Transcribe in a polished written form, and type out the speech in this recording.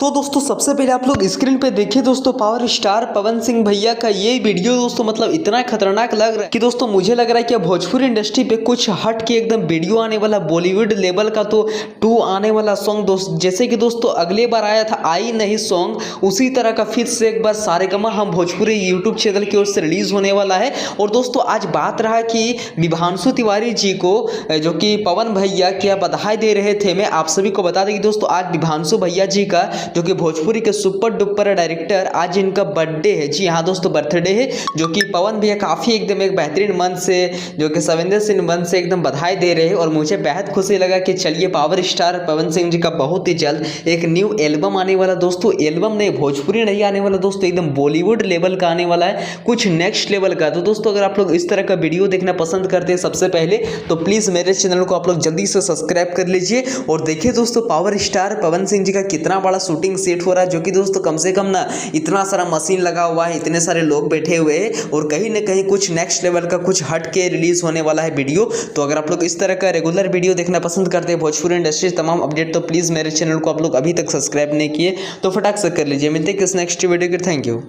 तो दोस्तों सबसे पहले आप लोग स्क्रीन पे देखिए दोस्तों पावर स्टार पवन सिंह भैया का ये वीडियो दोस्तों मतलब इतना खतरनाक लग रहा है कि दोस्तों मुझे लग रहा है कि भोजपुरी इंडस्ट्री पे कुछ हट के एकदम वीडियो आने वाला बॉलीवुड लेवल का तो 2 आने वाला सॉन्ग दोस्त जैसे कि दोस्तों अगले बार आया था आई नहीं सॉन्ग उसी तरह का फिर से एक बार सारेगामा हम भोजपुरी यूट्यूब चैनल की ओर से रिलीज होने वाला है। और दोस्तों आज बात रहा कि विभांशु तिवारी जी को जो कि पवन भैया क्या बधाई दे रहे थे। मैं आप सभी को बता दें कि दोस्तों आज विभांशु भैया जी का जो कि भोजपुरी के सुपर डुपर डायरेक्टर आज इनका बर्थडे है। जी हाँ दोस्तों बर्थडे है जो कि पवन भैया काफ़ी एकदम एक बेहतरीन मन से जो कि सविंदर सिंह मन से एकदम बधाई दे रहे हैं। और मुझे बेहद खुशी लगा कि चलिए पावर स्टार पवन सिंह जी का बहुत ही जल्द एक न्यू एल्बम आने वाला दोस्तों। एल्बम नहीं भोजपुरी नहीं आने वाला दोस्तों एकदम बॉलीवुड लेवल का आने वाला है कुछ नेक्स्ट लेवल का। तो दोस्तों अगर आप लोग इस तरह का वीडियो देखना पसंद करते हैं सबसे पहले तो प्लीज़ मेरे चैनल को आप लोग जल्दी से सब्सक्राइब कर लीजिए। और देखिए दोस्तों पावर स्टार पवन सिंह जी का कितना बड़ा शूटिंग सेट हो रहा है जो कि दोस्तों कम से कम ना इतना सारा मशीन लगा हुआ है इतने सारे लोग बैठे हुए हैं और कहीं ना कहीं कुछ नेक्स्ट लेवल का कुछ हट के रिलीज होने वाला है वीडियो। तो अगर आप लोग इस तरह का रेगुलर वीडियो देखना पसंद करते हैं भोजपुरी इंडस्ट्री तमाम अपडेट तो प्लीज़ मेरे चैनल को आप लोग अभी तक सब्सक्राइब नहीं किए तो फटाक से कर लीजिए। मिलते हैं किस नेक्स्ट वीडियो के। Thank you.